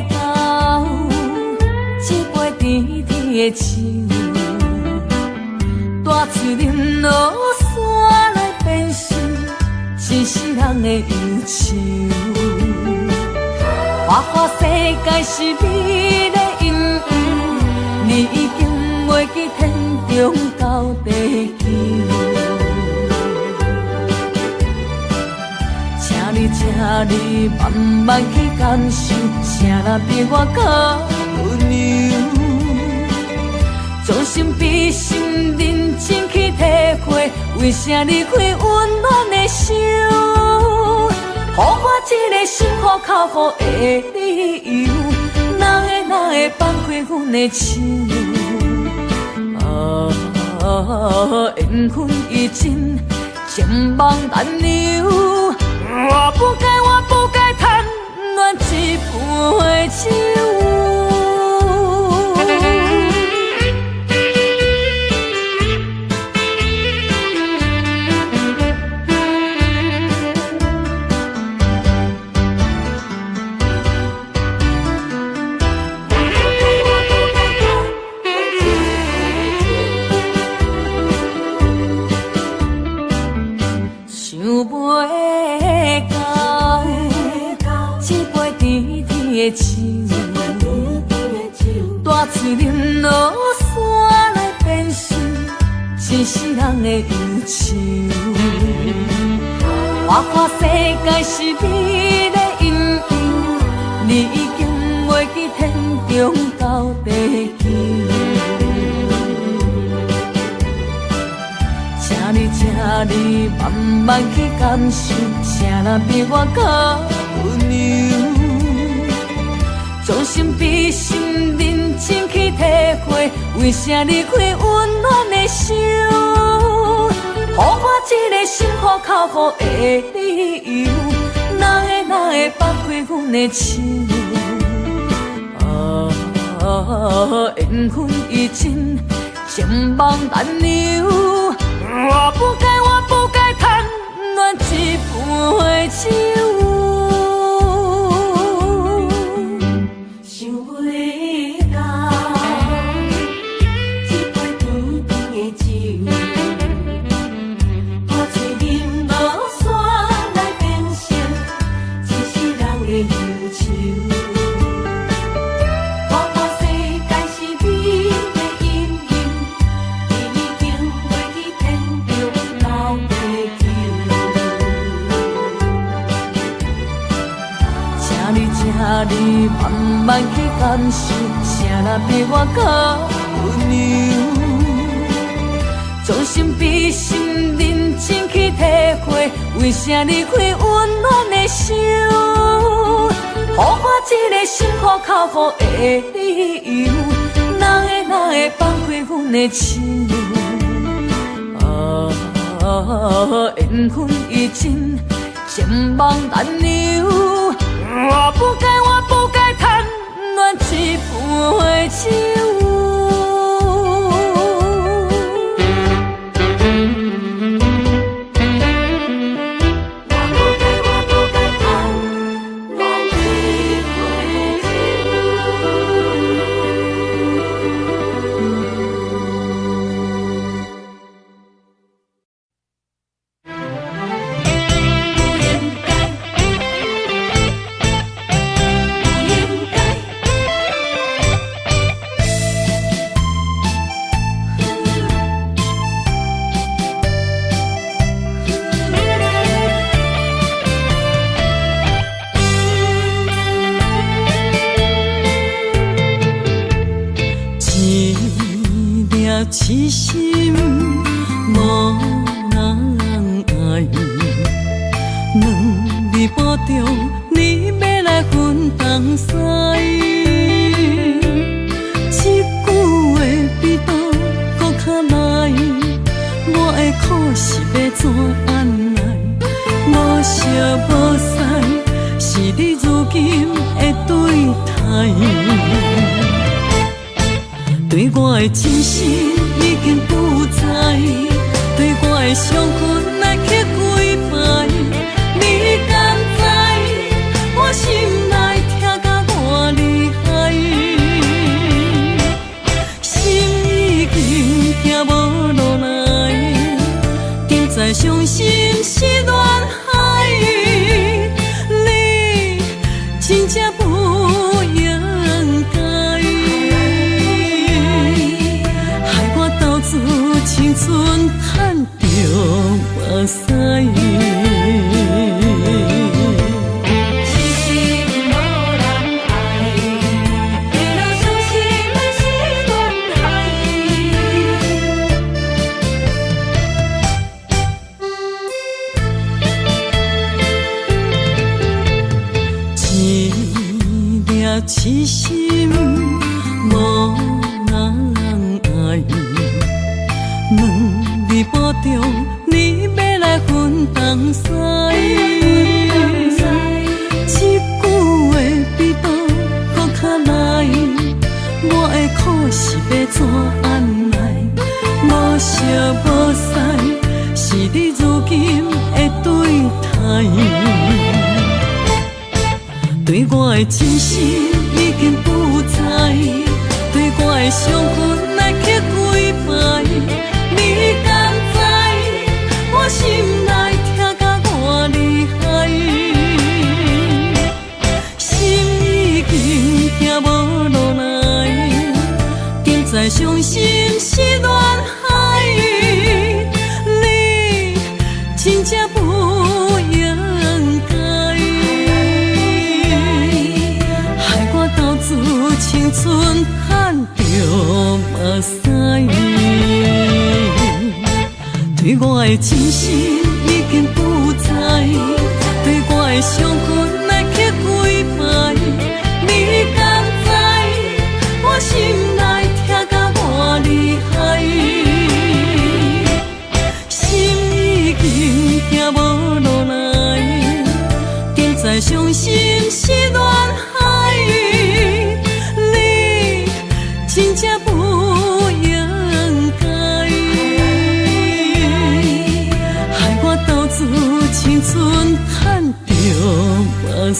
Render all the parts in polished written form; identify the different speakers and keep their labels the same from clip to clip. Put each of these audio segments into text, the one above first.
Speaker 1: 到一杯甜甜的酒，带出林落山来变成一世人的忧愁。花花世界是美丽阴影，你已经袂记天中到地球。请你慢慢去感受，谁人比我较温柔？将心比心，认真去体会，为啥离开温暖的手？予我一个心苦口苦的理由，哪会放开阮的手？缘分已尽，情梦难留。我不该贪恋一杯酒。带出林落山来变成一世人的忧愁。花花世界是美丽阴影，你已经袂记天中到地球。请你慢慢去感受，谁人比我较温柔？将心比心，认真去体会，为啥离开温暖的手？予我一个心苦口苦的理由，哪会放开阮的手？缘分已尽，情梦难留。我不该贪恋一杯酒。你慢慢去感受，谁人比我较温柔？将心比心，认真去体会，为啥离开温暖的手？予我一个心苦口苦的理由，哪会放开阮的手？缘分已尽，情梦难留。我不该贪恋一杯酒。痴心无人爱，两日半中你要来分东西，一句话比刀搁较来，我的苦是要怎安来？无惜无使，是你如今的对待。对我的真心已经不知，对我的伤痕来去几摆，你敢知？我心内痛不应该，害我斗志青春赚着目屎。痴心无人爱，两字半中，你要来分东西。这句话比刀搁较来，我的苦是要怎安来？无惜无使，是你如今的对待。对我的真心已经不知，对我的伤痕来去几摆，你敢知我心内痛甲偌厉害？心已经行无路来，现在伤心是恋海，你真正不应该。青春赚着目屎，对我的真心已经不知，对我的伤痕来去几摆，你敢知我心内痛甲偌厉害？心已经行无路来，现在伤心是恋海。真正不应该，害我斗志青春赚着目屎。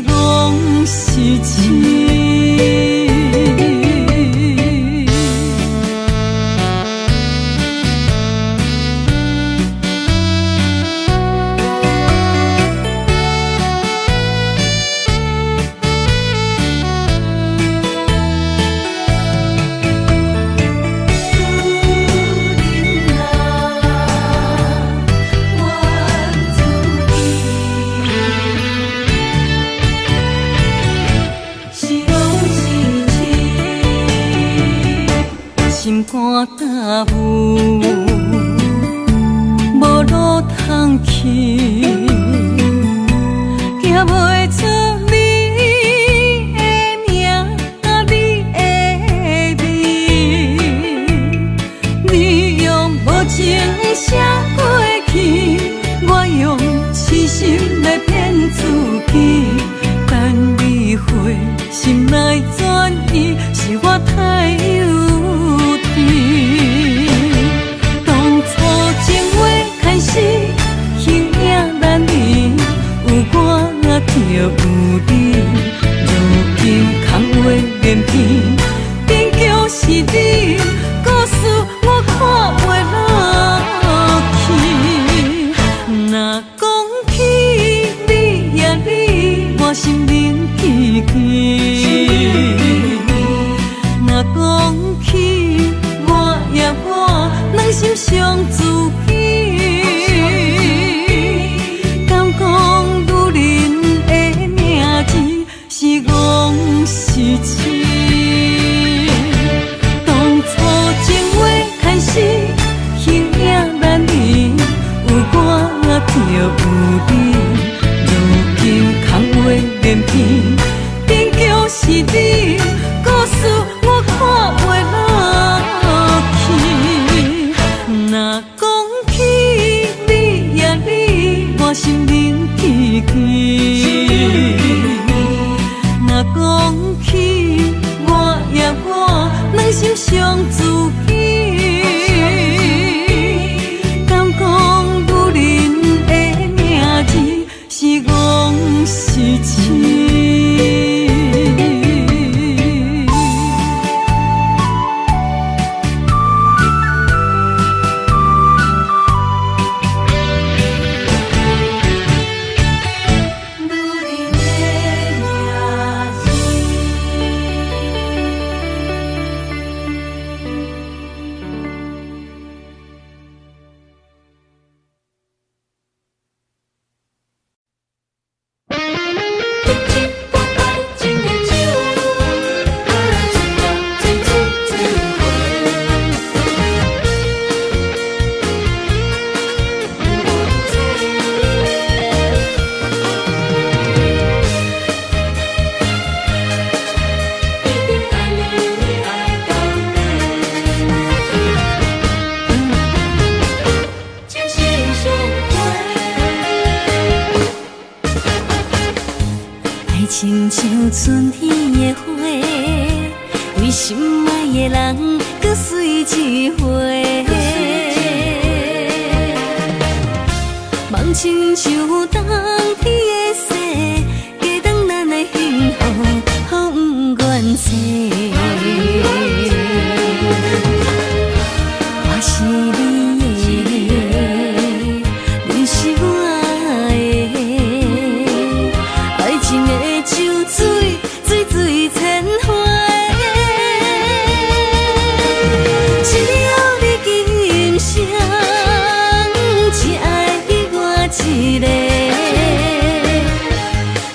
Speaker 1: 戆是痴。心肝大雾，无路通去，行袂出你的名，你的味。你用无情写过去，我用痴心来骗自己。等你回心来转意，是我太幼。当初情话开始，形影难离，有我就有你。如今空话连篇，终究是你，故事我看袂落去。若讲起你呀你，我心灵记记。若讲起人心相知己，敢讲女人的名字是戆是痴？当初情话开始，形影难离，有我就有你。如今空话连篇，终究是你，故事我看袂落去。若讲起你呀你，我心灵记记。若讲起我呀我，两心相知己。敢讲女人的名字是戆是痴？亲像春天的花，为心爱的人，搁水一回。梦亲像冬天的雪，加重咱的幸福，风不愿吹。我是你的，你是我的，爱情的酒水，水水千花。只要你今生，只爱我一个，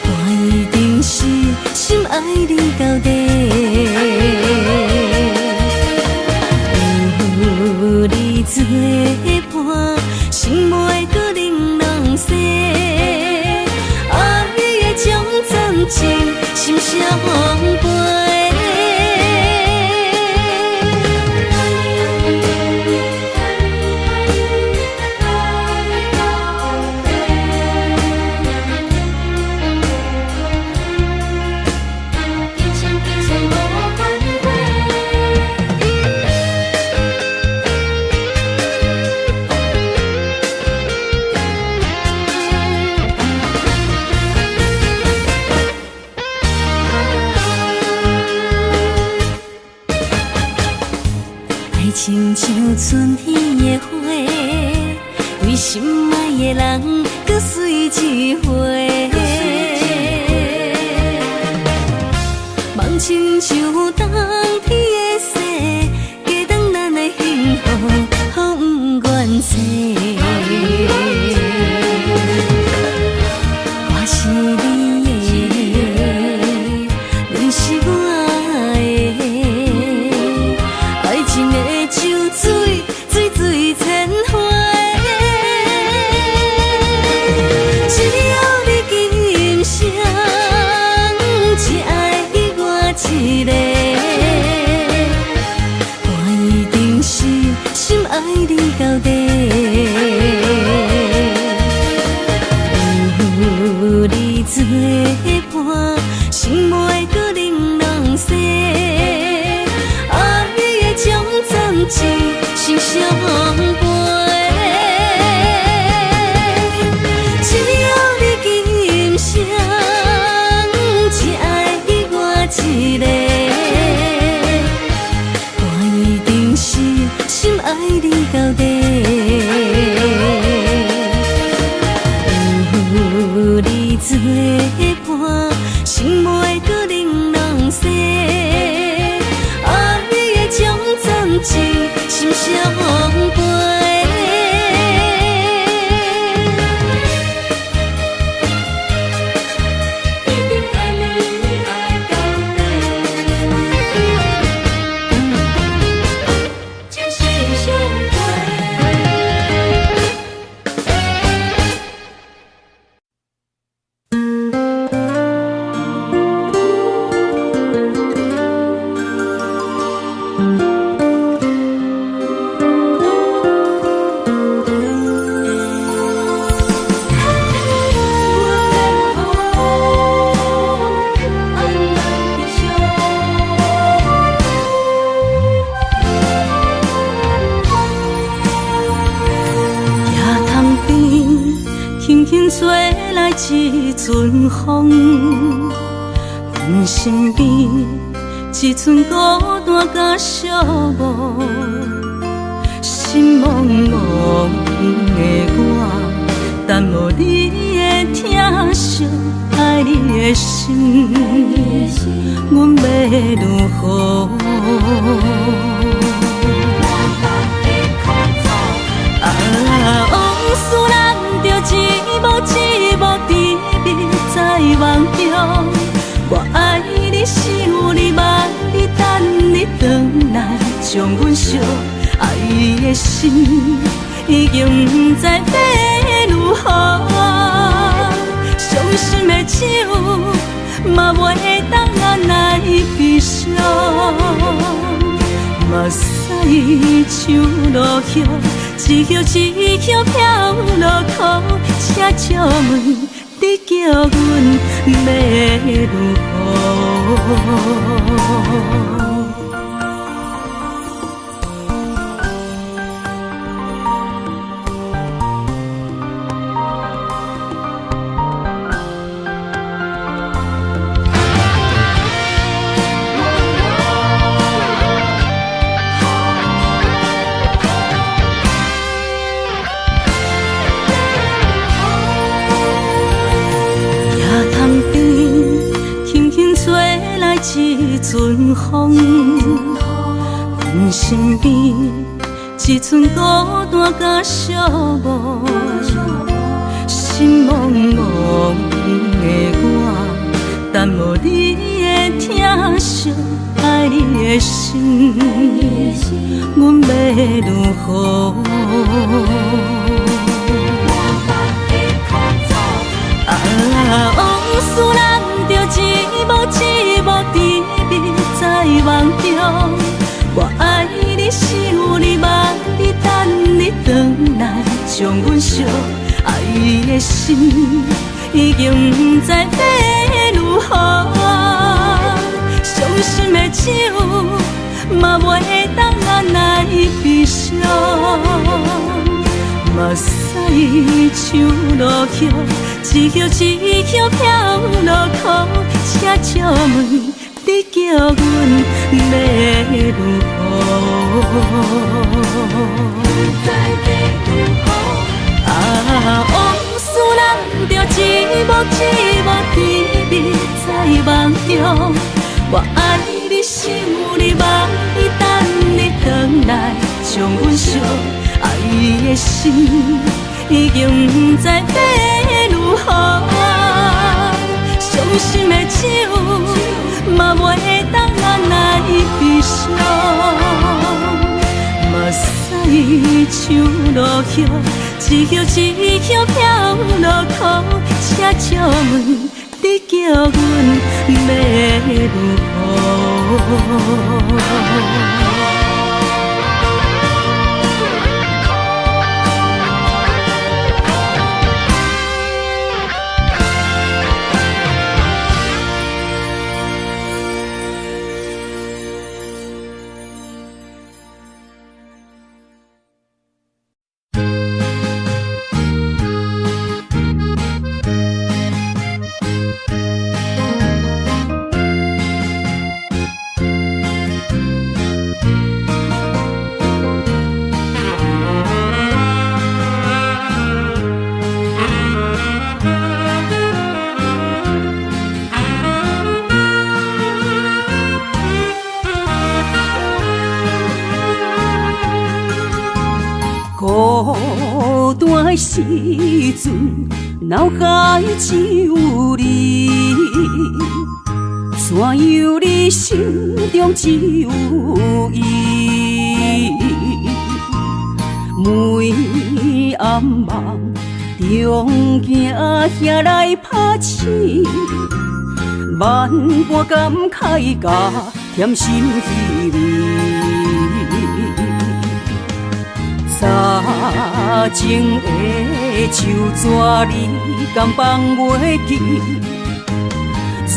Speaker 1: 我一定是心爱你到底。有你作伴，心袂搁玲珑色，爱的将暂停，心相陪。
Speaker 2: 春天的花，为心爱的人，搁随一回。梦亲像冬天的雪，加长咱的幸福，好不愿切。我是你的，你是我的，爱情的酒水，水水千花。只要你今生只爱我一个，我一定是心爱你到底。有你作伴，心袂搁玲珑色，爱的种暂时心相陪。只要你今生只爱我一个，我一定是心爱你到底。有你作伴，心袂搁玲珑色，爱的种暂时心相陪。一阵风，阮身边一阵孤单甲寂寞，心茫茫的我，等无你的疼惜，爱你的心，阮要如何？往事咱着一幕一幕甜蜜在梦中，我爱你想你望你等你回来，将阮惜爱的心已经不知要如何，伤心的手嘛袂当按来悲伤，目屎像落雨。一叶一叶飘落雨，请借问你叫阮要如何？一阵风，阮身边一阵孤单甲寂寞，心茫茫的我，等无你的疼惜，爱你的心，阮要如何？往事咱着一幕一幕甜蜜在梦中，我爱你想你望你等你回来，将阮惜爱的心已经不知要如何，伤心的手嘛袂当按来悲伤，目屎像落雨。一叶一叶飘落雨，请借问你叫阮要如何？中。我爱你想你望你等你回来将阮惜，爱的心已经不知要如何。伤心的酒嘛袂当咱来悲伤，目屎像落叶，一叶一叶飘落土，车借问你叫阮要如何？
Speaker 1: 孤单的时阵，脑海只有你，怎样你心中只有伊？每暗梦中惊遐来拍醒，万般感慨甲甜心稀微。早前的手纸你敢放袂记？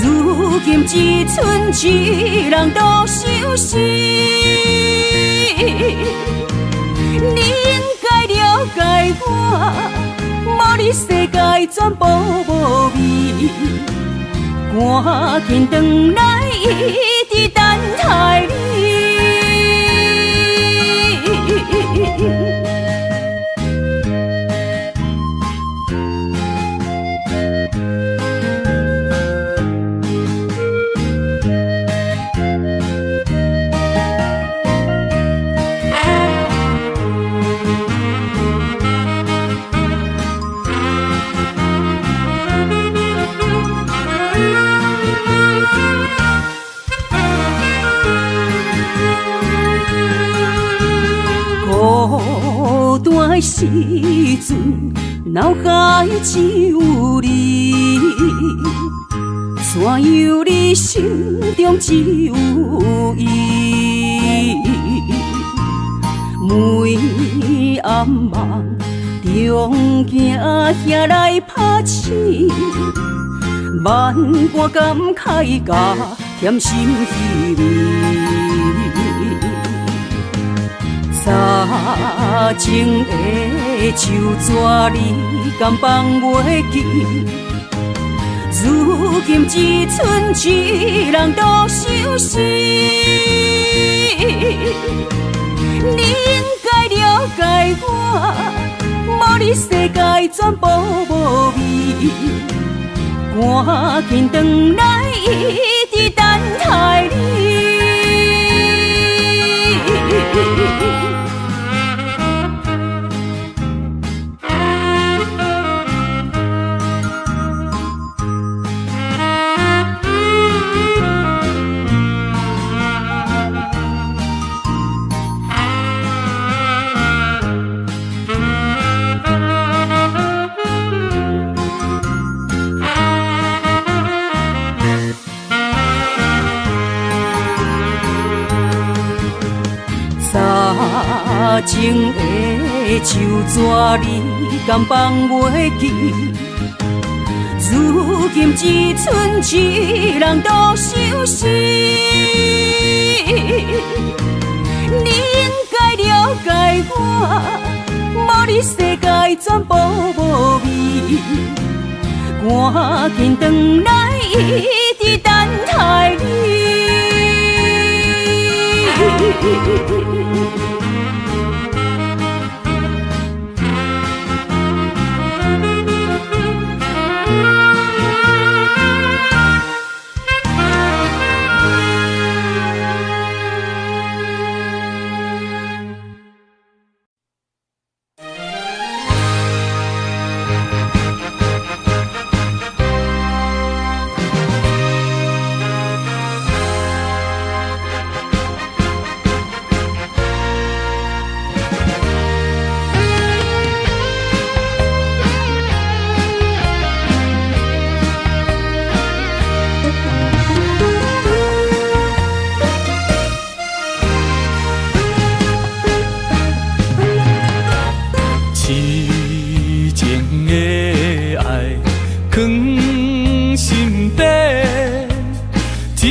Speaker 1: 如今只剩一人独相思。你应该了解我，无你世界全部无味。赶紧回来，一直等待你。孤单的时阵，脑海只有你，怎样你心中只有伊？每暗梦中惊遐来拍醒，万般感慨甲甜心稀微。早前的手纸你敢放袂记？如今只剩一人独相思。你应该了解我，无你世界全部无味。赶紧回来，一直等待你。早前的手纸你敢放袂记？如今只剩一人独相思。你应该了解我，无你世界全部无味。赶紧回来，一直等待你。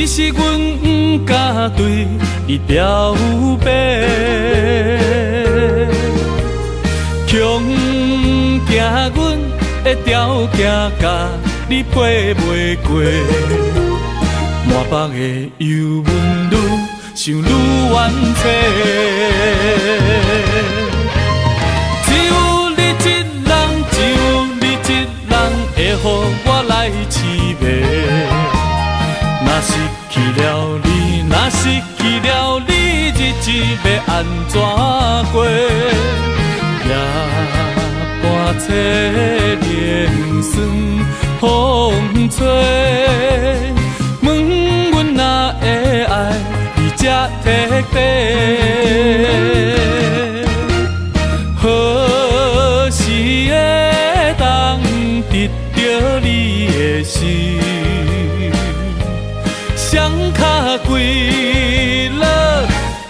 Speaker 3: 只是阮不敢对你表白，强行阮的条件甲你配袂过，满腹的忧闷愈想愈怨切。只有你一人，只有你一人会予我来凄迷。若失去了你，若失去了你，日子要安怎过？夜半切连酸风吹，问阮哪会爱你这徹底？何時會當得到你的心？雙腳跪落，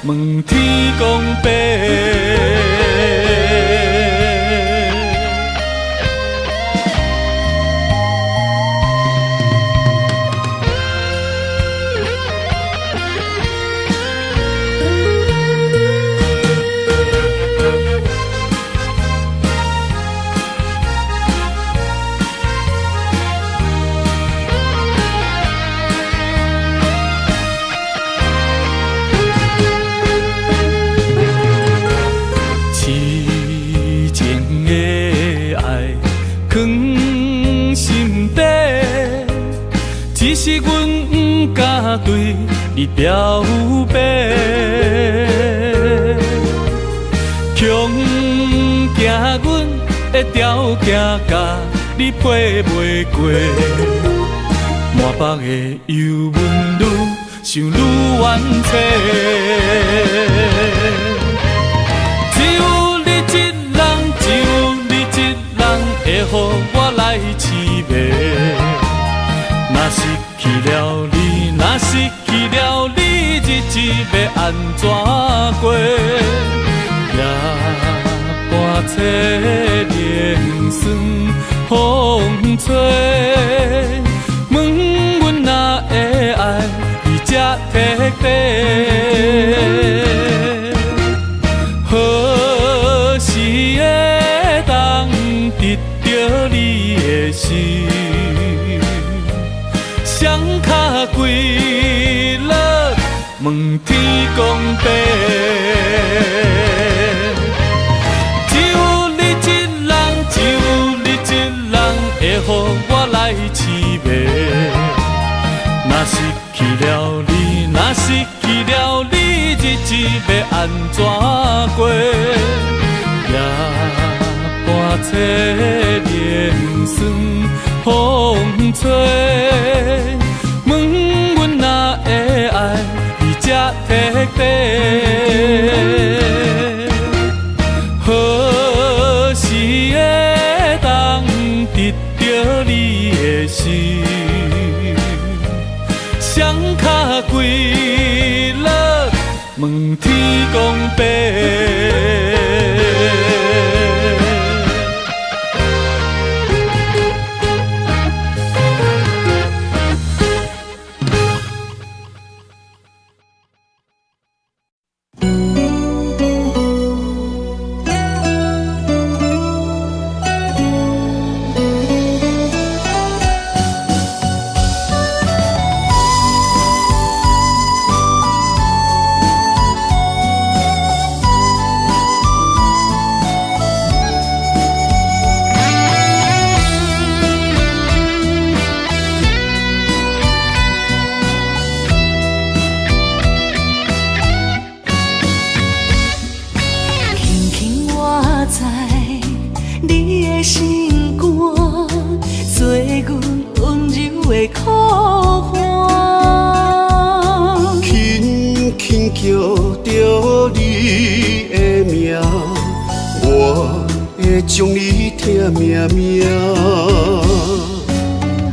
Speaker 3: 問天公伯。只是阮不敢对你表白，强行阮的条件甲你配袂过，满腹的忧闷愈想愈怨切。只有你一人，只有你一人会予我来凄迷。若失去了你，若失去了你，日子要安怎过？夜半切连酸风吹，问阮哪会爱你这徹底？何時會當得到你的心？雙腳跪落，問天公伯。只有你一人，只有你一人會予我來凄迷。若失去了你，若失去了你，日子要安怎過？夜半切連酸風吹。問阮哪會愛你這徹底？何時會當得到你的心？雙腳跪落，問天公伯。
Speaker 4: 将你疼命命，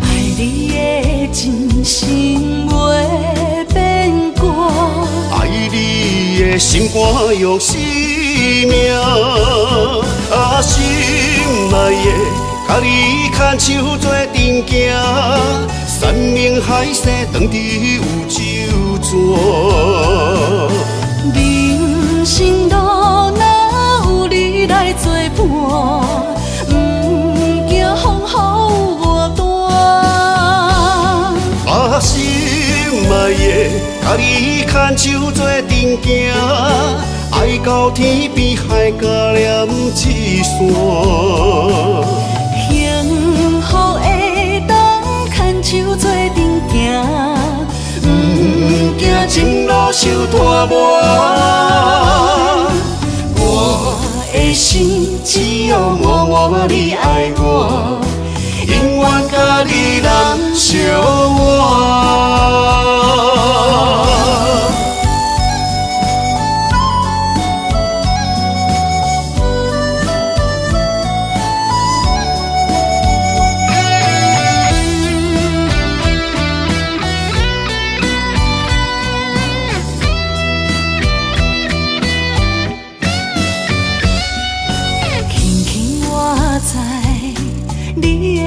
Speaker 2: 爱你的真心袂变卦，
Speaker 4: 爱你的心肝用生命，心内的甲你牵手做阵行，山明海誓，当伫有周转。
Speaker 2: 人生路若有你来作伴，不惊风雨无端。
Speaker 4: 心爱的，甲你牵手做阵行，爱到天边海角连一线。
Speaker 2: 幸福的当牵手做阵行，不惊前路受拖磨。我的心只有默默你爱我，永远甲你人相活。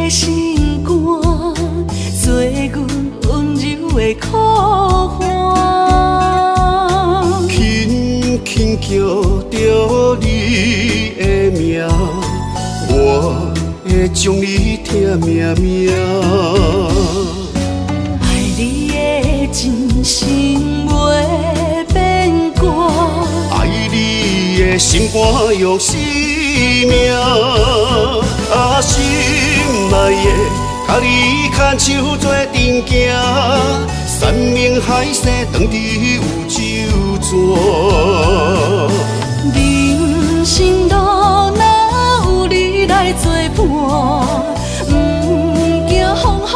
Speaker 2: 心肝做阮温柔的苦花，
Speaker 4: 轻轻叫着你的名，我会将你疼命命。
Speaker 2: 爱你的真心袂变卦，
Speaker 4: 爱你的心肝用生命。心爱的，甲你牵手做阵行，山明海誓，当伫有周转。
Speaker 2: 人生路若有你来作伴，不惊风雨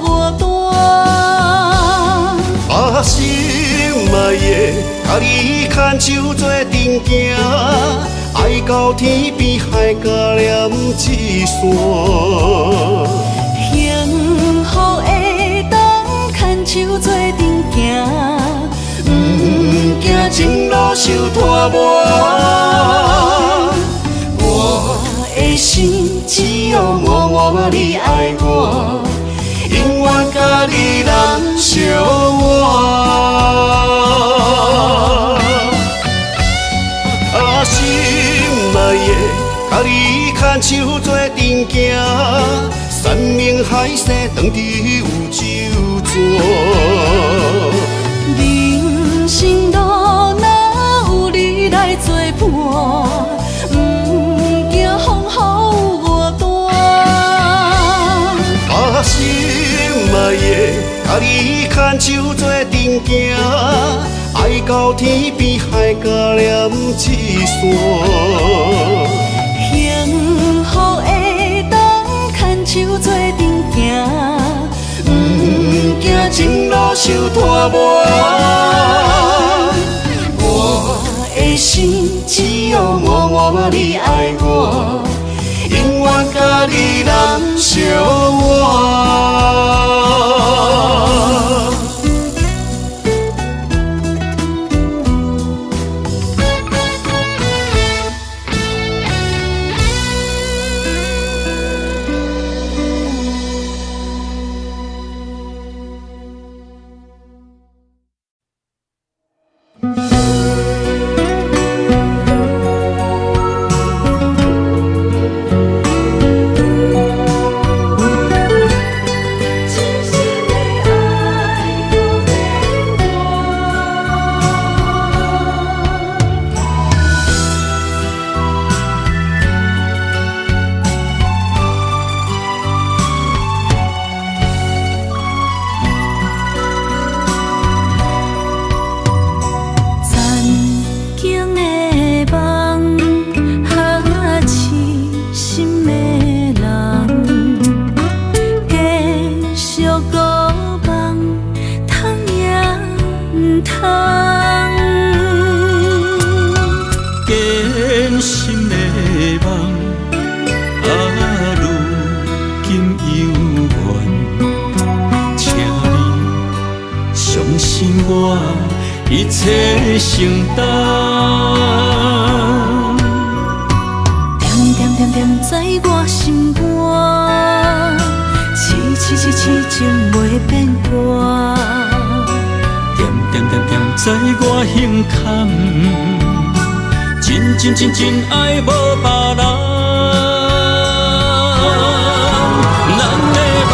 Speaker 2: 无端。
Speaker 4: 心爱的，甲你牵手做阵行，爱到天边海角连一线。
Speaker 2: 幸福的当牵手做阵行，不惊前路受拖磨。我的心只有默默你爱我，永远甲你人相活。
Speaker 4: 心爱的，甲你牵手做阵行，山明海誓，当伫有周转。
Speaker 2: 人生路若有你来作伴，不惊风雨无端。
Speaker 4: 心爱的，甲你牵手做阵行，爱到天边海角连一线。
Speaker 2: 幸福的当牵手做阵行，不惊前路受拖磨。我的心只有默默你爱我，永远甲你人相活。
Speaker 3: 一切承担。
Speaker 2: 点点点点在我心肝，痴痴情袂变卦，
Speaker 3: 点点点点在我胸坎，真爱无别人。咱的梦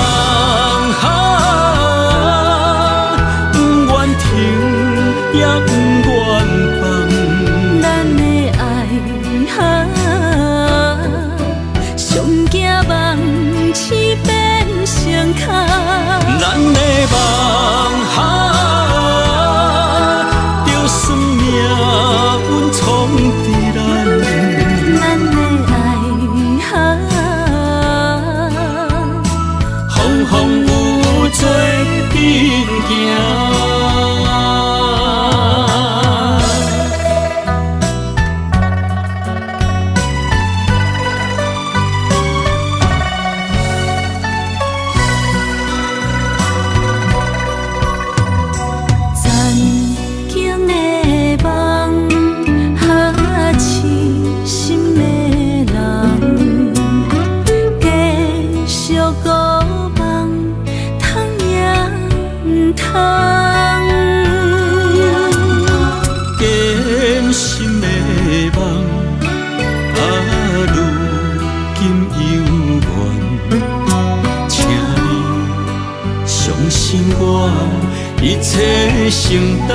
Speaker 3: 不愿停，也不愿放。
Speaker 2: 咱的爱上惊梦痴变成空。
Speaker 3: 咱的梦就算命运闯伫咱，
Speaker 2: 咱的爱
Speaker 3: 风风雨做阵行。一切承担，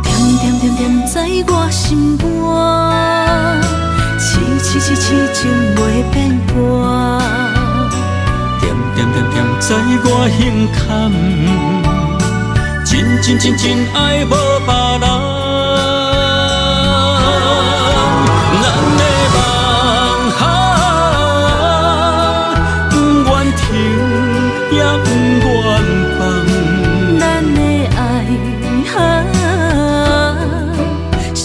Speaker 2: 点点点在我心肝，痴情袂变卦，
Speaker 3: 点点在我胸坎，真爱无别人。咱的梦不愿停，也不愿放。
Speaker 2: 咱的爱上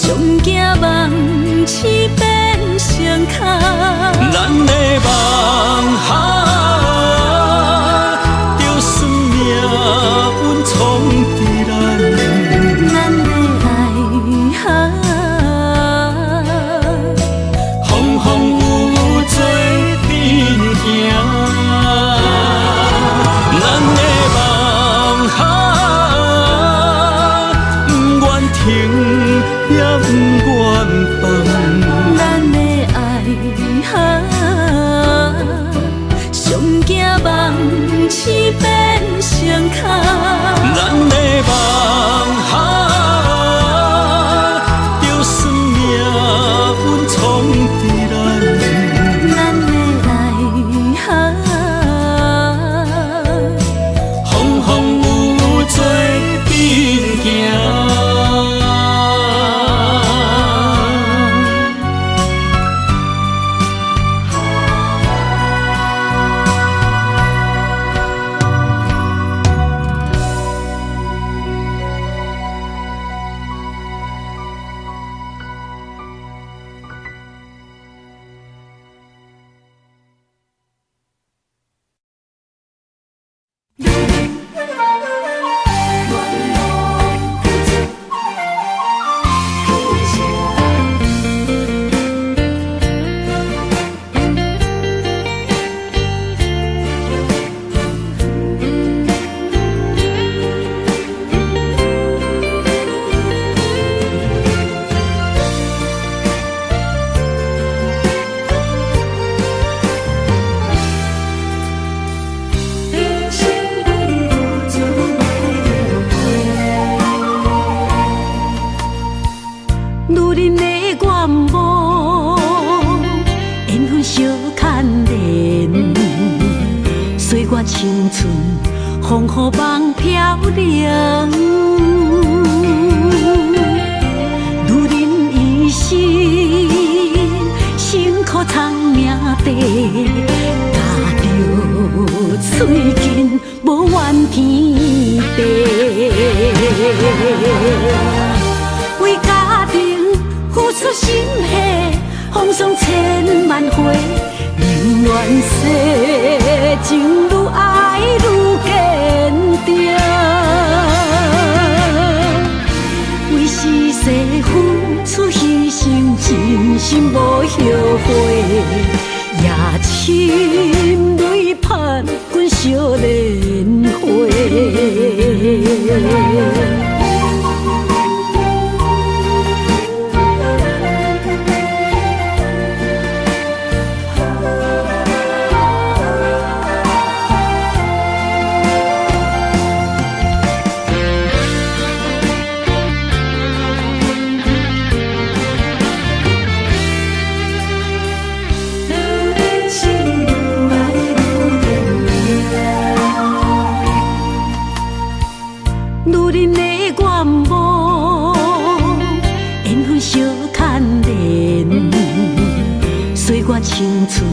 Speaker 2: 惊梦痴变成空。
Speaker 3: 咱的梦就算命运闯伫咱，
Speaker 2: 咱的爱
Speaker 3: 风风雨雨做阵行。咱的梦不愿停，也不愿放。
Speaker 2: 咱的爱上惊梦痴变成空。
Speaker 3: 咱的梦就算命运闯伫咱，
Speaker 2: 咱的爱
Speaker 3: 风风雨雨做阵行。
Speaker 2: 青春风雨梦飘零，女人一生辛苦藏命地，踏着嘴筋无怨天地，为家庭付出心血，风霜千万回。宁愿世情愈爱愈坚定，为是世付出牺牲，真心无后悔，也深莲花。青春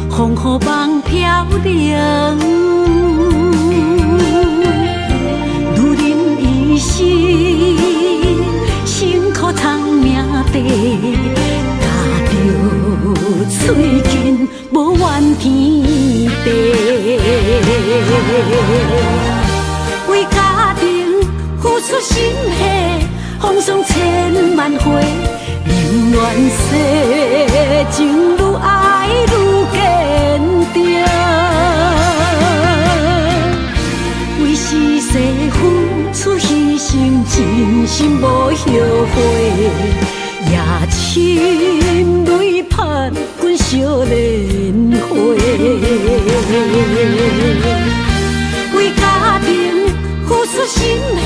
Speaker 2: 风雨梦飘零，如人一生，辛苦苍命地，踏着嘴筋无怨天地，为家庭付出心血，风霜千万回。宁愿世情愈爱愈坚定，为是世付出牺牲，真心无后悔。夜深泪盼滚烧莲花，为家庭付出心血，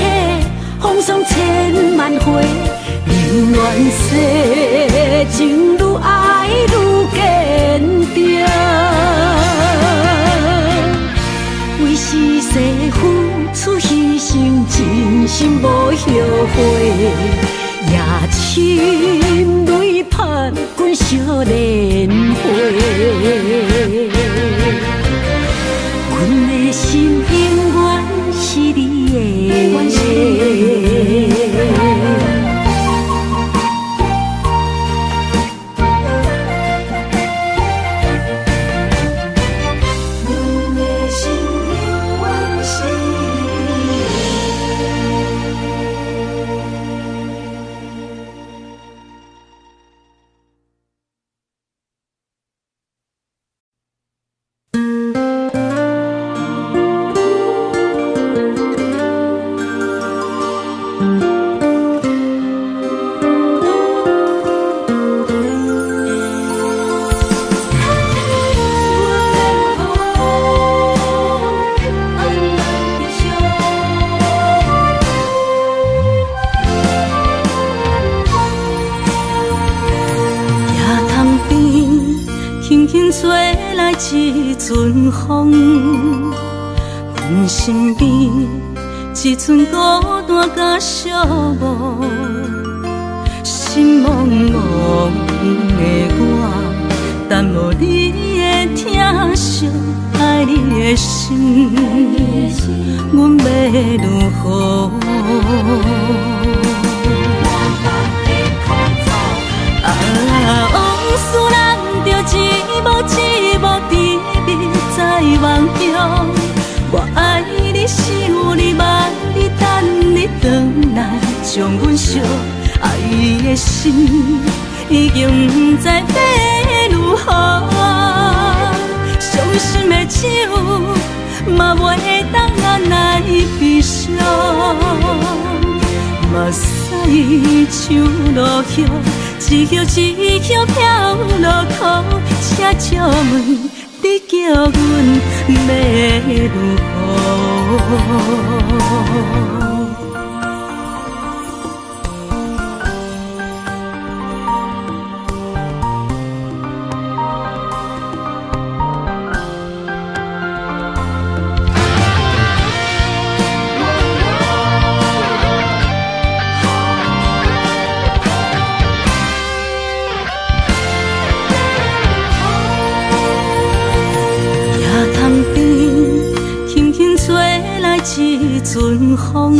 Speaker 2: 风霜千万回。宁愿世情愈爱愈坚定，为是世付出牺牲，真心无后悔。夜深泪盼滚烧莲花，阮的心永远是你的。一阵风，阮身边一阵孤单甲寂寞，心茫茫的我，等无你的疼惜，爱你的心，阮要如何？往事人着一幕一幕甜蜜在梦中，我爱你想你望你等你回来，将阮惜爱你的心已经不知要如何，伤心的手嘛袂当按来悲伤，目屎像落雨。一叶一叶飘落土，请借问你叫阮要如何？一阵风，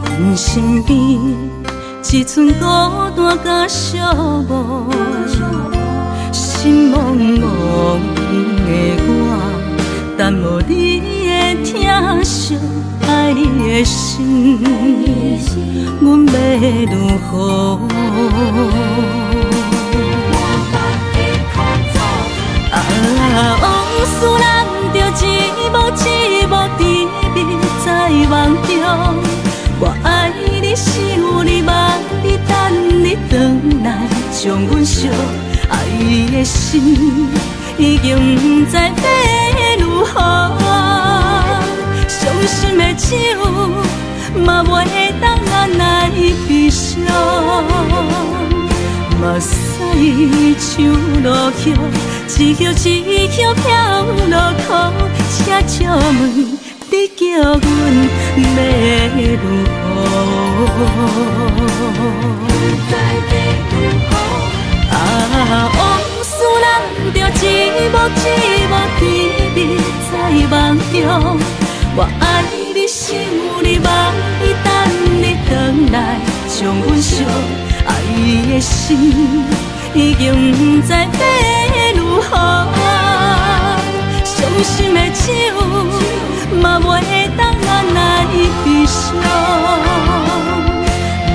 Speaker 2: 阮身边一阵孤单甲寂寞，心茫茫的我，等无你的疼惜，爱你的心，阮要如何？往事人着一想你望你等你回来，将阮惜爱的心已经不知要如何。伤心的酒嘛袂当按来悲伤，目屎像落叶，一叶一叶飘落土，车借问你叫阮要如何？啊，往事人着一幕一幕甜蜜在梦中。我爱你，想你，望你，等你回来，将阮惜爱的心已经不知要如何。伤心的酒嘛袂当按来悲伤，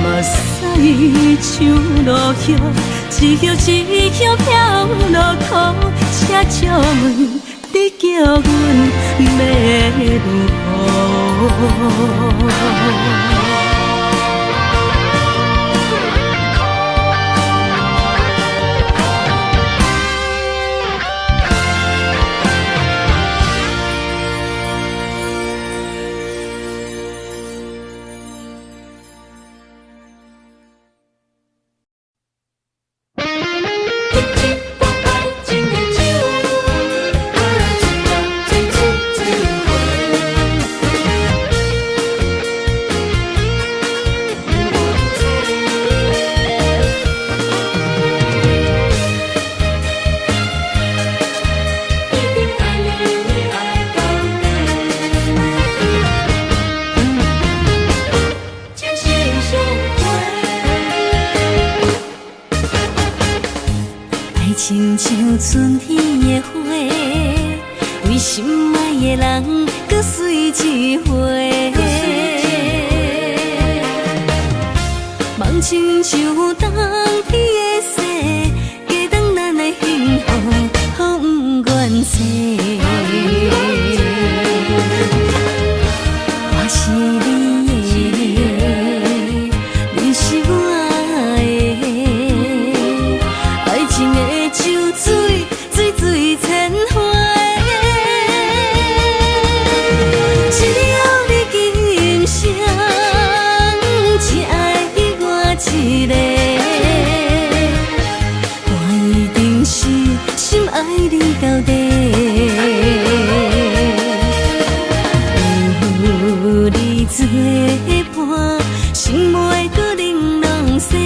Speaker 2: 目屎像落叶，一叶一叶飘落土，车借问你叫阮要如何？亲像春天的花，为心爱的人，搁水一回。梦亲像冬天的雪，加长咱的幸福，风愿吹。我是你的，你是我的，爱情的酒水，水水千回。只要你今生只爱我一个，我一定是心爱你到底。有你作伴，心袂搁玲珑色。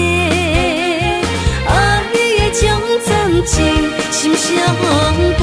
Speaker 2: 爱的将暂时心相陪。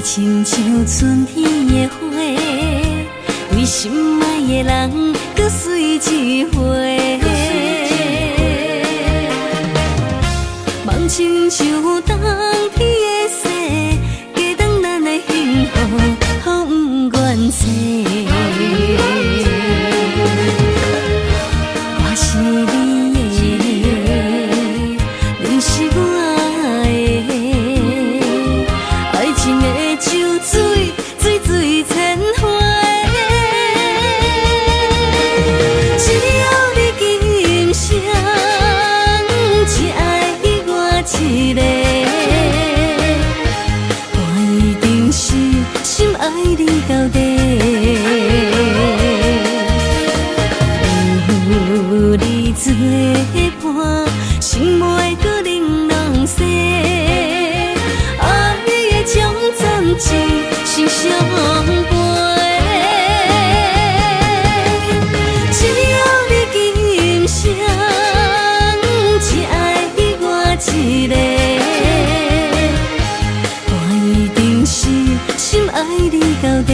Speaker 2: 亲像春天的花，为心爱的人，搁水一回。梦亲像冬天的雪，加长咱的幸福，风愿吹。我是你的，你是我的，爱情的酒水，水水千回。只要你今生只爱我一个，我一定是心爱你到底。有你作伴，心袂搁玲珑色。爱的将暂时心相陪。只要你今生只爱我一个，我一定是心爱你到底。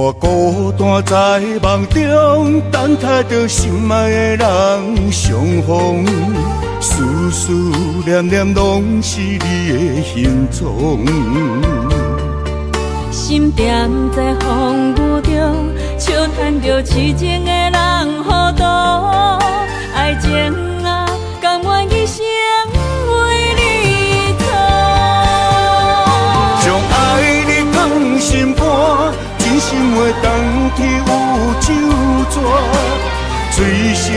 Speaker 5: 我孤单在梦中，等待着心爱的人相逢，思思念念拢是你的形状。
Speaker 2: 心踮在风雨中，笑叹着痴情的人糊涂，爱情啊，甘愿一生为你错。
Speaker 5: 将爱你放心肝，真心话当天有酒泉，醉生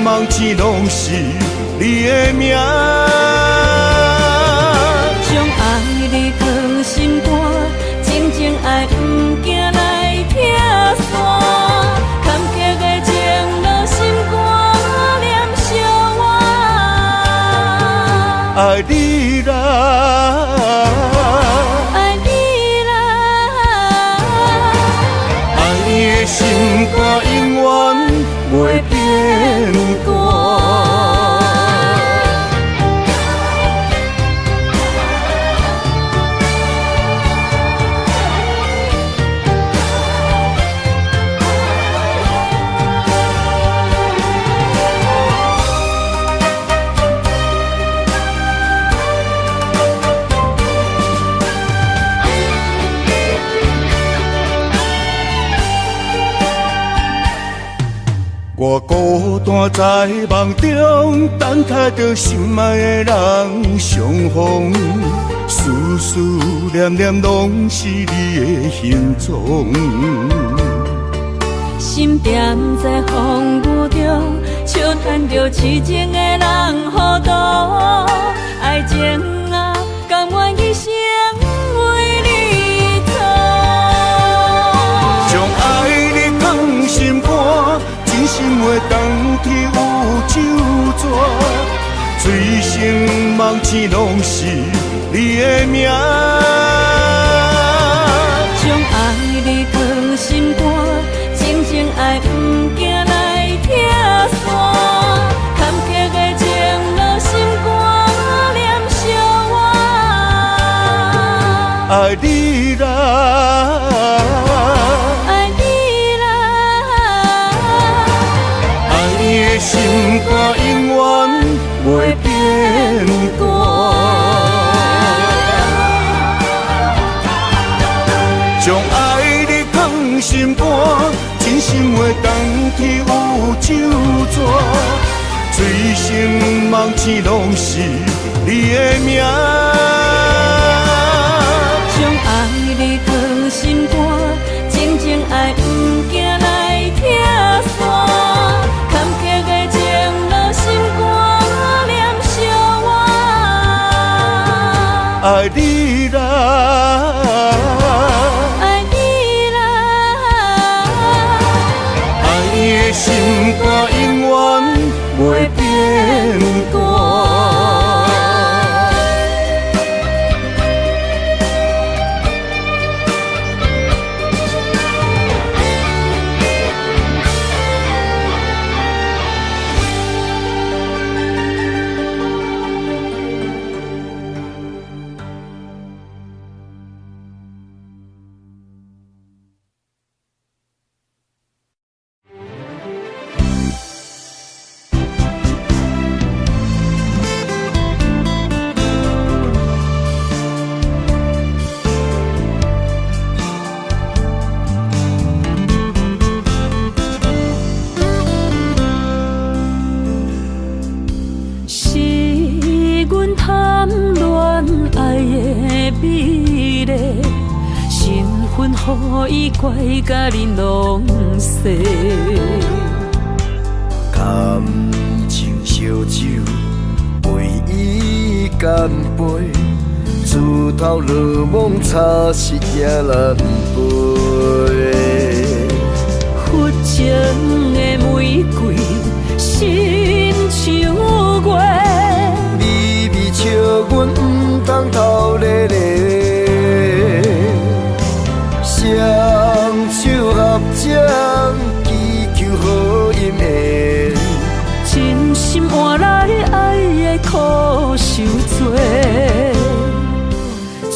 Speaker 5: 梦醒拢是你的名。
Speaker 2: 将爱你放心肝，真情爱不惊来拆散，坎坷的情路心肝念相偎。
Speaker 5: 爱你啦，
Speaker 2: 爱你啦，
Speaker 5: 爱你的心肝永远袂变卦。我孤单在梦中，等待着心爱的人相逢，思思念念拢是你的形状。
Speaker 2: 心踮在风雨中，笑叹着痴情的人糊涂，爱情啊，甘愿一生为你错。
Speaker 5: 将爱你放心肝，真心话当天有酒泉，醉生梦醒拢是你的名。
Speaker 2: 将爱你放心肝，真情爱不惊来拆散，坎坷的情路心肝念相偎。
Speaker 5: 爱你啦，
Speaker 2: 爱你啦，
Speaker 5: 爱你的心肝永远袂变卦。将爱你放心肝，真心话当天有酒泉，醉生梦醒拢是你的名。
Speaker 2: 将爱你放心肝，真情爱不惊来拆散，坎坷的情路心肝念相偎。
Speaker 5: 爱你啦，
Speaker 2: 爱你啦，
Speaker 5: 爱你的心肝永远袂变卦。
Speaker 2: 予伊怪甲恁拢细，
Speaker 6: 甘情烧酒，为伊干杯，自头落梦茶是也难陪。
Speaker 2: 佛情的玫瑰，心像月，
Speaker 6: 微微笑阮毋通偷咧咧。双手合掌，祈求好姻缘。
Speaker 2: 真心换来爱的苦受罪，前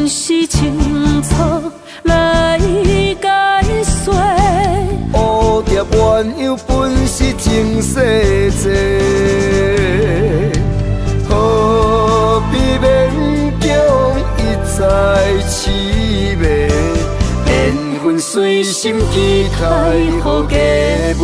Speaker 2: 世情错来
Speaker 6: 鸳鸯本是情世债，何必勉强一再痴迷？缘分随心期待，予加倍。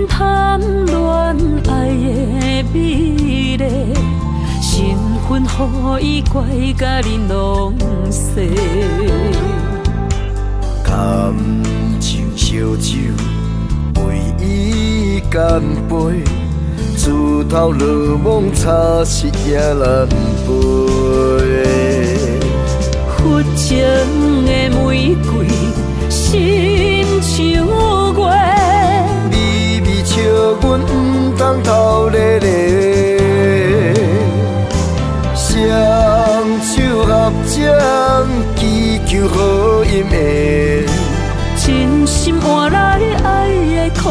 Speaker 2: 贪恋爱的美丽，身份予伊怪甲你拢细。
Speaker 6: 感情烧酒，为伊干杯，自头落梦差失也难背。
Speaker 2: 佛情的玫瑰，心像月。
Speaker 6: 笑阮不通偷咧咧，双手合掌，祈求好姻缘。
Speaker 2: 真心换来爱的苦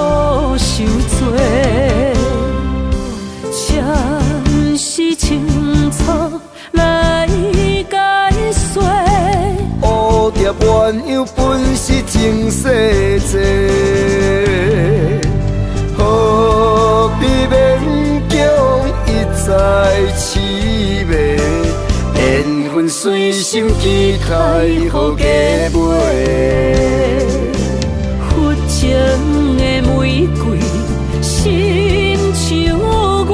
Speaker 2: 受罪，暂时清楚来解说。
Speaker 6: 蝴蝶鸳鸯本是情世债。何必勉强一再痴迷？缘分随心期待，予加倍。
Speaker 2: 佛情的玫瑰，心像月。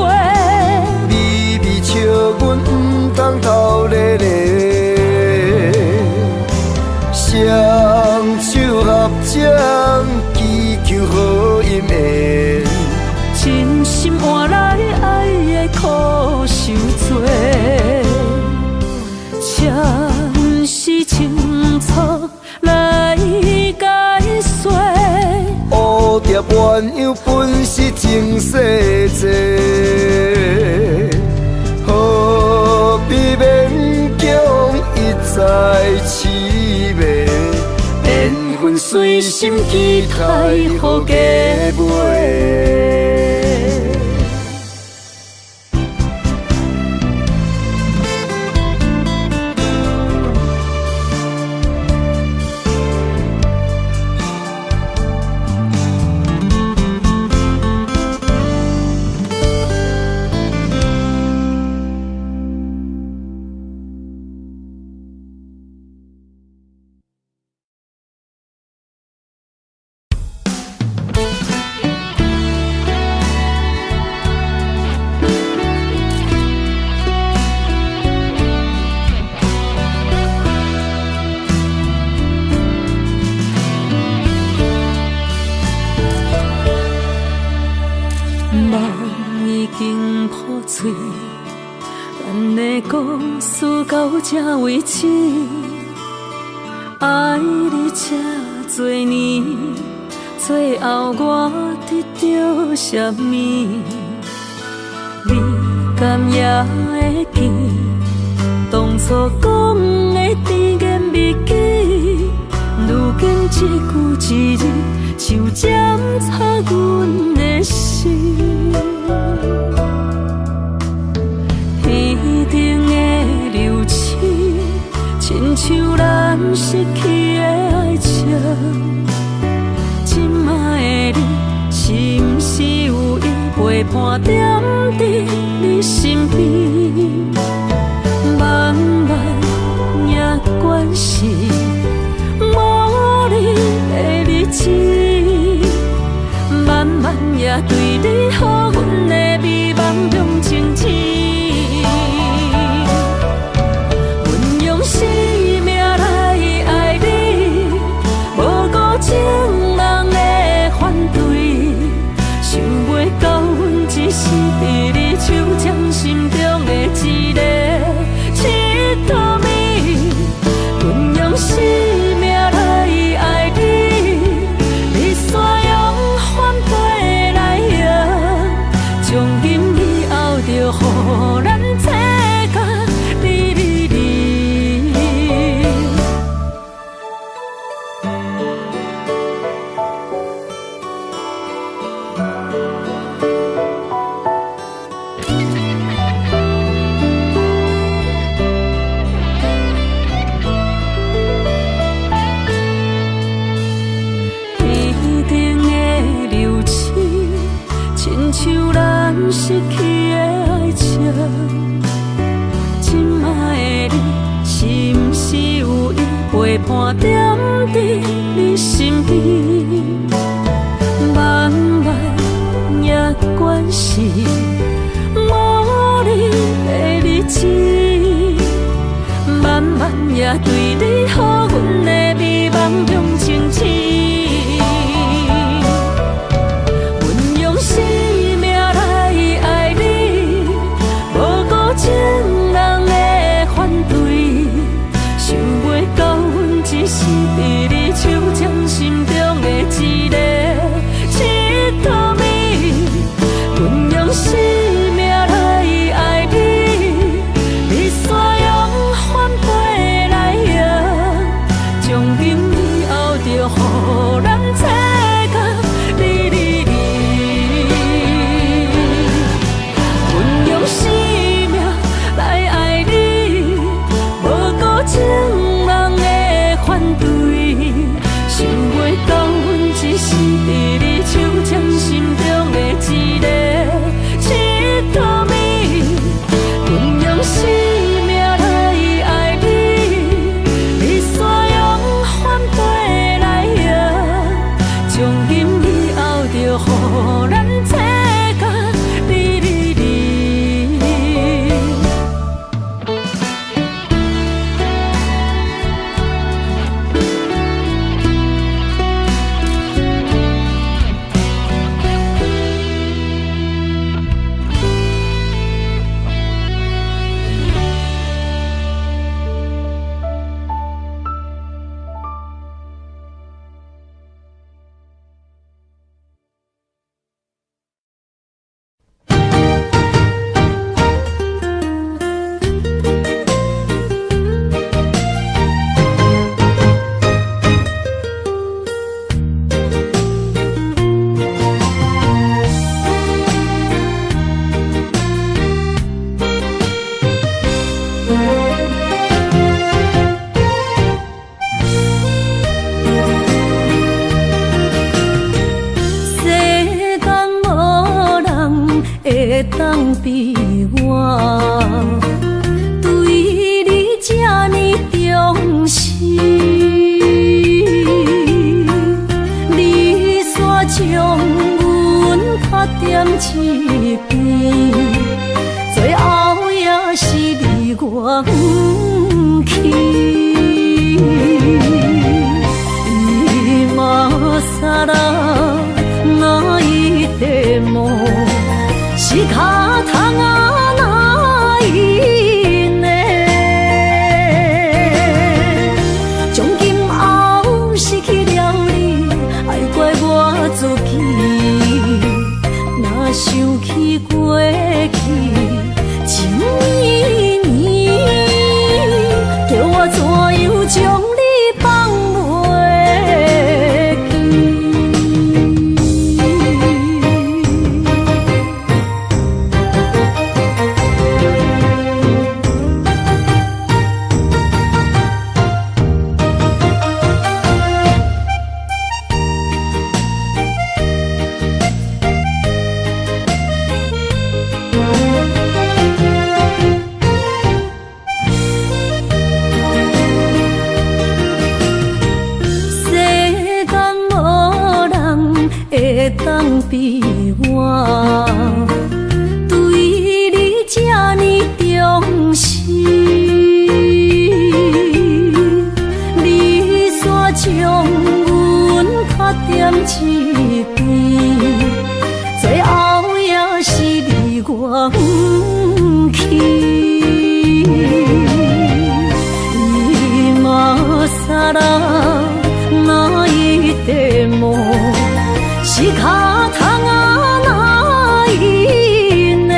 Speaker 6: 微微笑阮不通偷咧咧，双手合掌，祈求好姻缘。
Speaker 2: 真心换来爱的苦受罪，暂时清楚来解说。
Speaker 6: 蝴蝶鸳鸯本是情世债，何必勉强一再痴迷？缘分随心期待，予加倍。
Speaker 2: 咱的故事到这为止，爱你这多年，最后我得到什么？你敢也会记当初讲的甜言蜜语，如今一句一字就检查阮的心。天顶的流星，亲像咱失去的爱情。今摆的你，是毋是有意陪伴踮伫你身边？慢慢也关系无你的日子，慢慢也对你好，阮的美梦中情痴。是伫你手掌心中的一陪伴踮伫你身边，慢慢也关系无你的日子，慢慢也对你好，阮的美梦中情痴。阮用生命来爱你，无顾情人的反对，想袂到阮只是伫你手掌心中的一个佚佗美。阮用生命来爱你，你煞用反背来用，从今以后就予咱切割离离离。阮用生命来爱你，无顾情人的反对，想袂到阮只是伫你手掌心中的一个佚佗美。阮用生命来爱你，你煞用反背来用，从今以后就予咱切割离离离。世间无人会当比我对你这呢重视，你煞将阮拍点一边，最后也是离我不去。今ら泣いても仕方がないね。从今后失去了你，爱怪我自己。若想起过去情绵绵，叫我怎样将你放袂记？会当比我对你这呢重视，你煞将阮拍点一边，最后也是离我不去。今さら泣いても仕方がないね。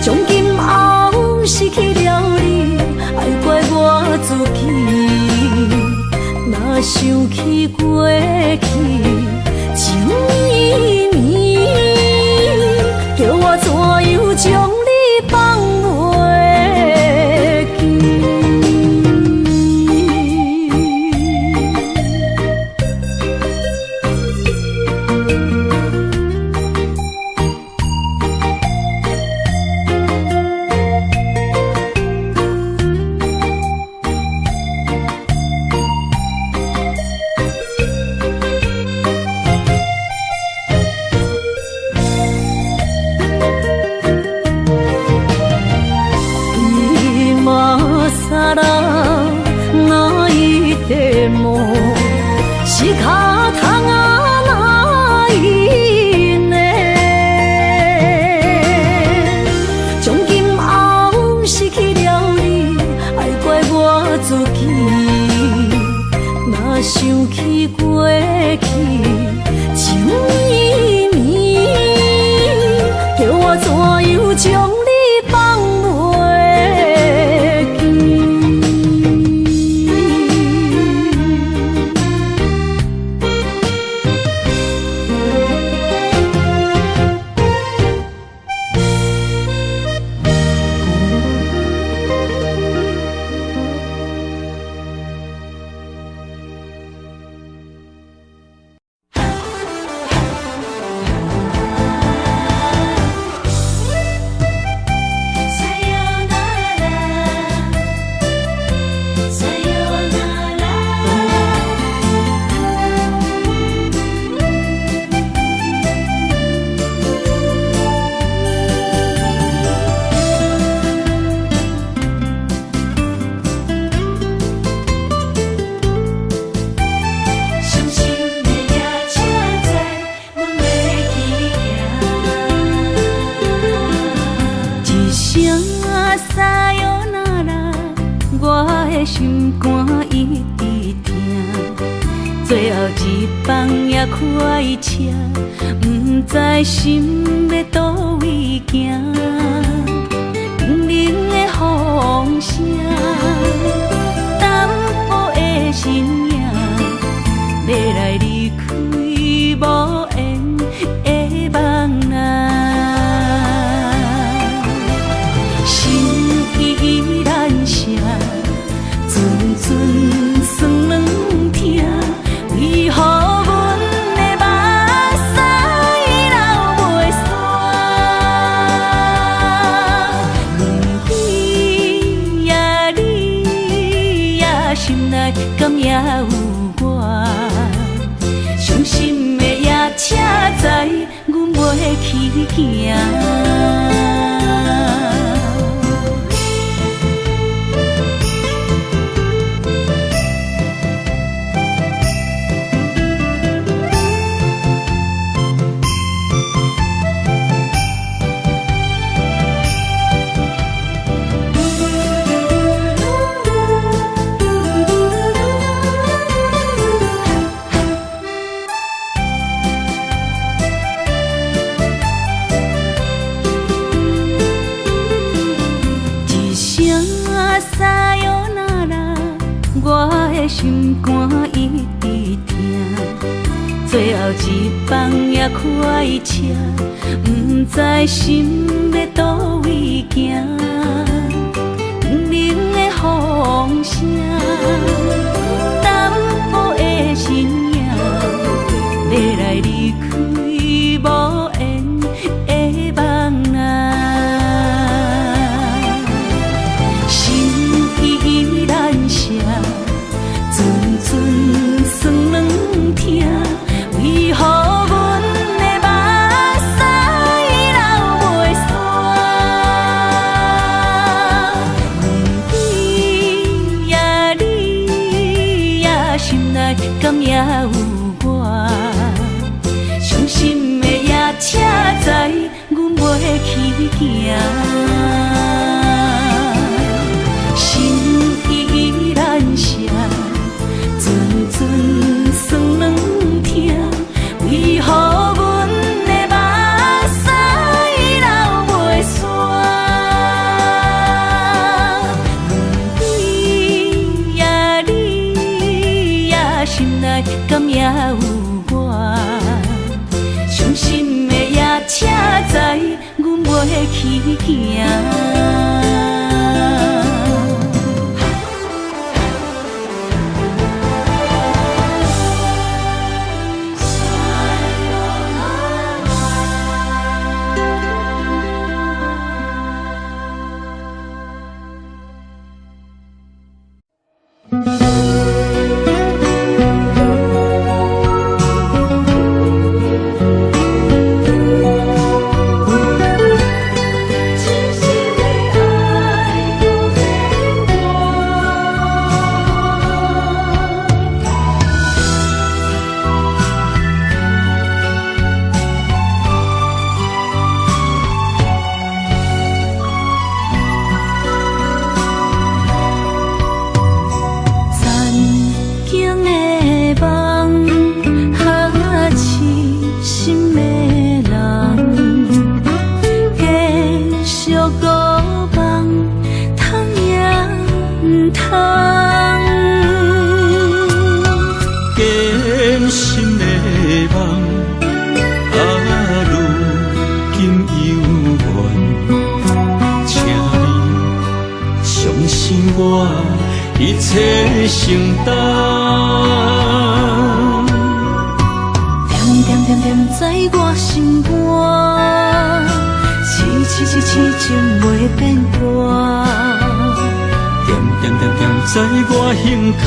Speaker 2: 从今后失去了你，爱怪我自己。若想起过去情绵绵，叫我怎样将你放袂记？是脚痛啊哪因呢？从今后失去了你，爱怪我自己。若想起过去，情绵绵，叫我怎样将你放袂记？心肝一直疼，最后一放也开车，不知心要倒位行。冷冷的风声，淡薄的身影，要来离开无缘的梦啊，心依然舍。阵酸软疼，为何阮的目屎流袂煞？不悔呀你呀，心内敢也有我？伤心的夜车载，阮袂去行。心肝一直疼，最后一放也开车，不知心要倒位行。冷冷的风声，淡薄的身影，要来离开无缘的梦啊，心依然舍。阵酸软疼，为何阮的目屎流袂煞？不悔呀你呀，心内敢也有我？伤心的夜车载，阮袂去行。心依然舍。阵酸软疼，为何阮的目屎流袂煞？不悔呀你呀，心内敢也有我？伤心的夜车载，阮袂去行。
Speaker 7: 痴心
Speaker 3: 我一切承担。
Speaker 2: 点点点点在我心肝，痴情袂变卦。
Speaker 3: 点点点点在我胸坎，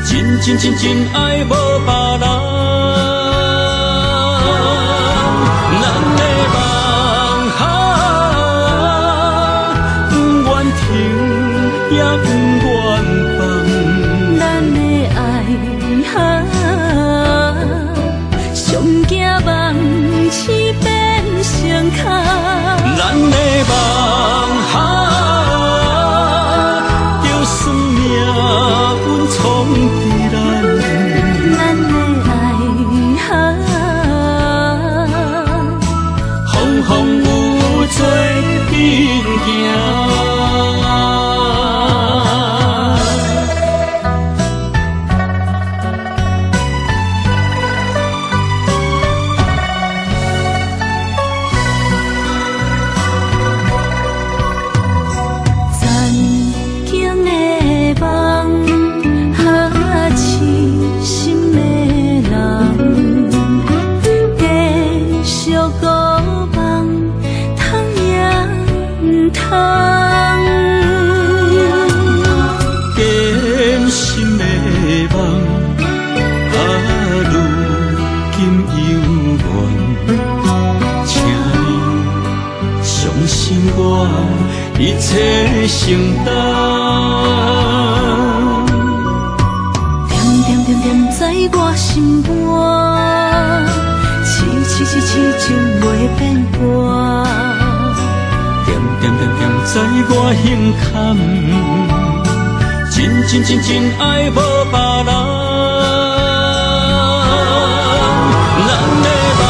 Speaker 3: 真爱无别人。咱的梦不愿停，也不愿放。
Speaker 2: 咱的爱上惊梦痴变成空。
Speaker 3: 咱的梦就算命运冲伫咱，
Speaker 2: 咱的爱
Speaker 3: 风风雨做阵行。一切承担，
Speaker 2: 点点点点在我心肝，痴情袂变卦。
Speaker 3: 点点点点在我胸坎，真爱无别人。咱的梦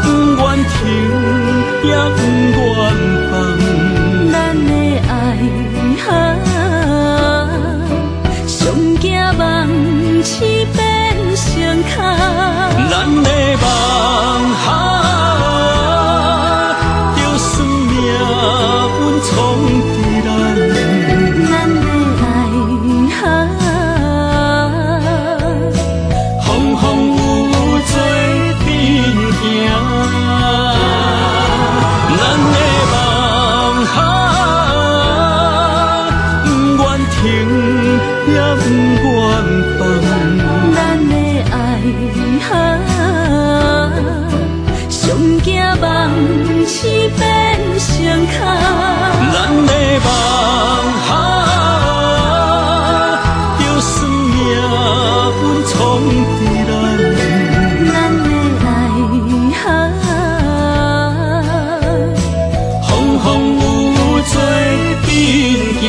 Speaker 3: 不愿停，也不愿放。
Speaker 2: 咱的爱上惊梦痴变成空。
Speaker 3: 咱的梦就算命运冲伫咱，
Speaker 2: 咱的爱
Speaker 3: 风风雨雨做阵行。咱的梦不愿停，也不愿放。
Speaker 2: 咱的爱上惊梦痴变成空。
Speaker 3: 咱的梦就算命运冲伫咱，
Speaker 2: 咱的爱
Speaker 3: 风风雨雨做阵行。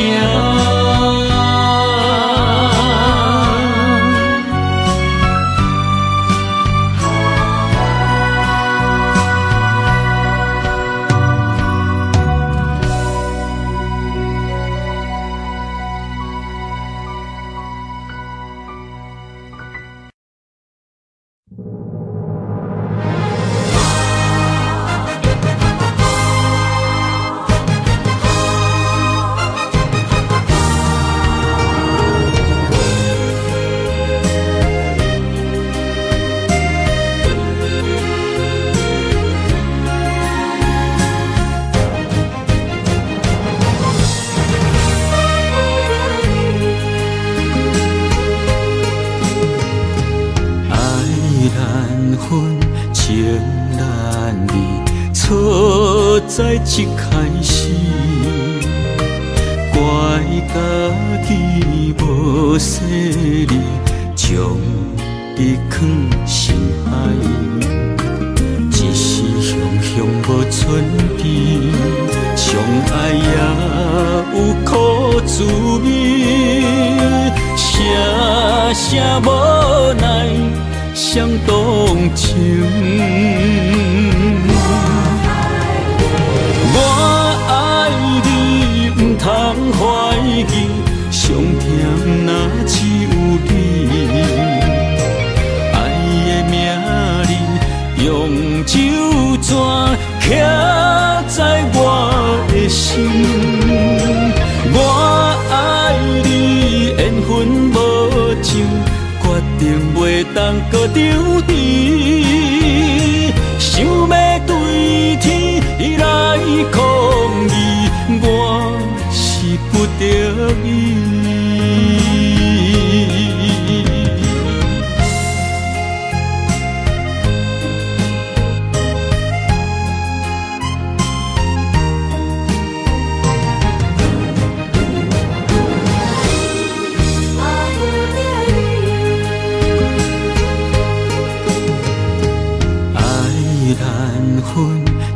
Speaker 3: 在一开始，怪家己无细腻，将你放心海。一时雄无存边，相爱也有苦滋味，声无奈伤动情。通怀疑，上甜若只有你。爱的名字用酒泉刻在我心。我爱你，缘分无像，决定袂当搁丢低。想要对天来抗议，我是不得已。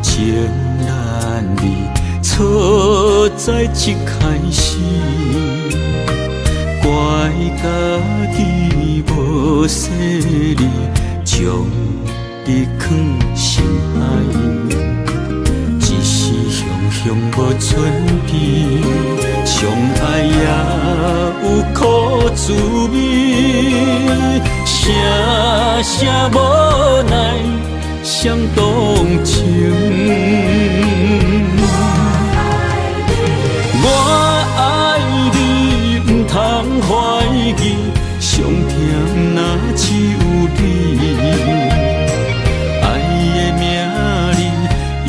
Speaker 3: 情难离，错在一开始，怪家己无细腻，将你藏心海。一时雄无准备，相爱也有苦滋味，声无奈。想动情，我爱你，不通怀疑，上疼若只有你。爱的名字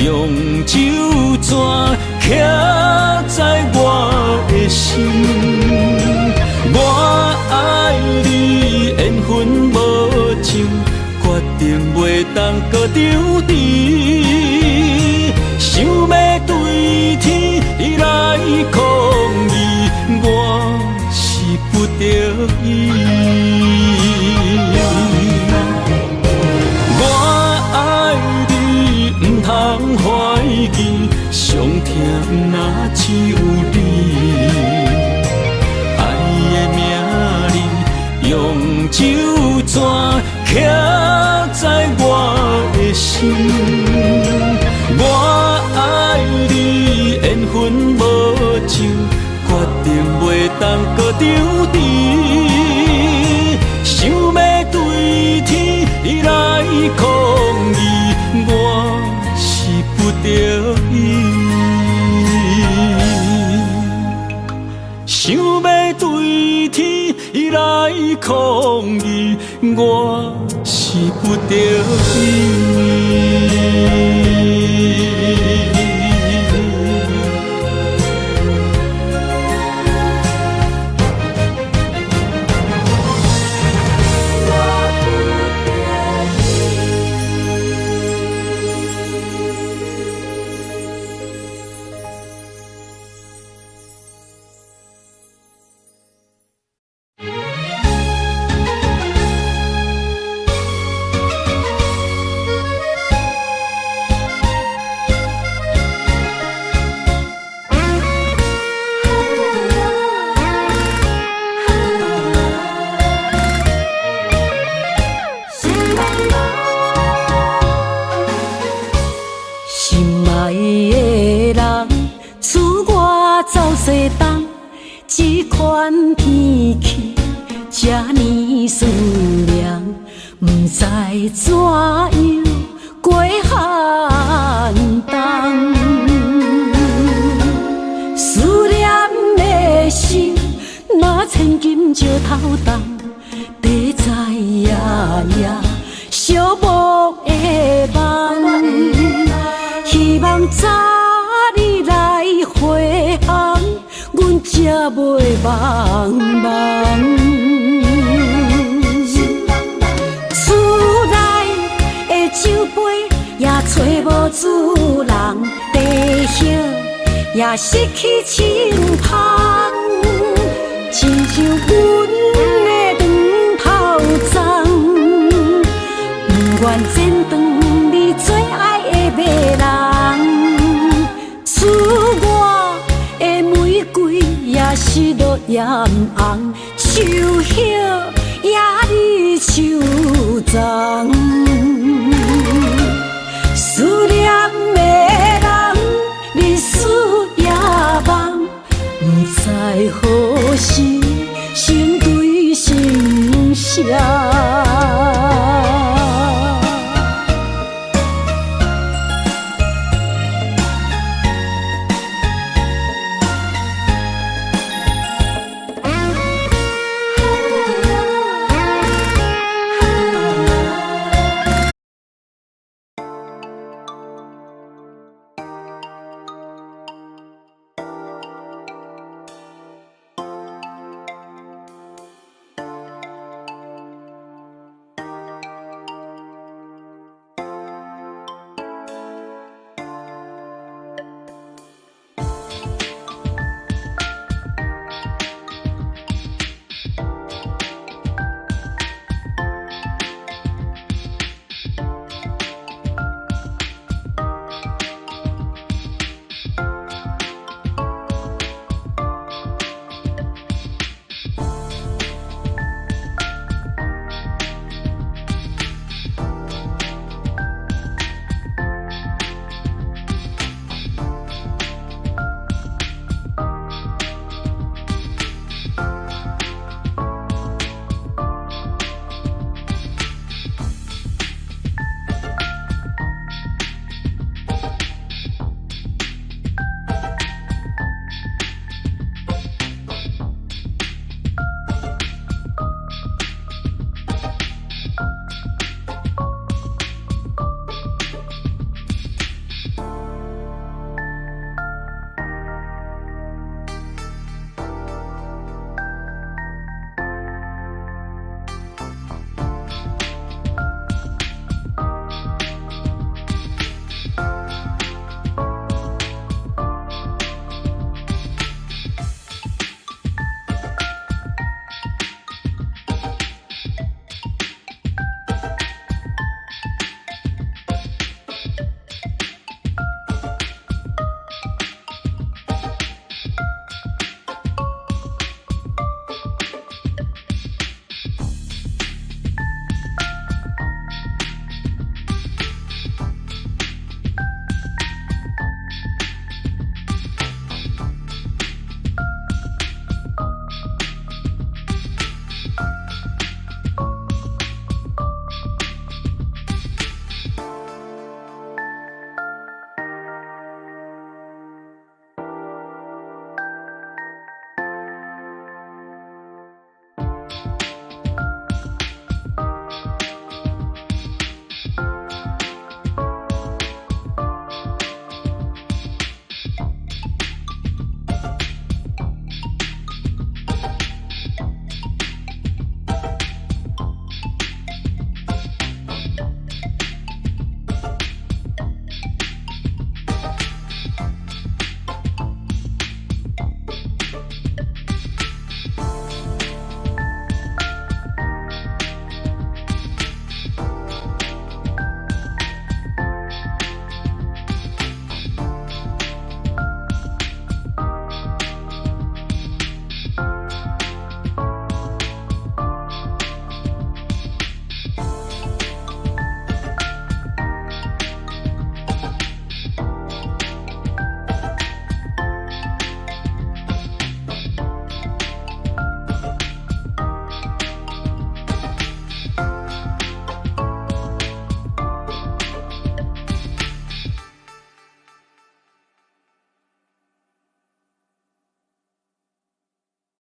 Speaker 3: 用手纸刻在我的心，我爱你，缘分无像。决定袂当搁丢低，想要对天来抗议，我是不得已。我爱你，不通怀疑，上疼若只有你。爱的名字用手纸刻在我的心，我爱你，缘分无像，决定袂当搁丢低。想要对天来抗议，我是不得已。想要对天来抗议，我是不得已。
Speaker 2: 这款天气这呢思念，不知怎样过寒冬。思念的心，若千金石头重，地在夜夜寂寞的梦。希望早日来回航，阮才袂茫茫。厝内的酒杯也找无主人，地叶也失去清芳，亲像阮的长头鬃，不愿剪断你最爱的迷人。厝外的玫瑰也是落艳红，树叶也离树丛。思念的人，日思夜梦，不知何时成对心声。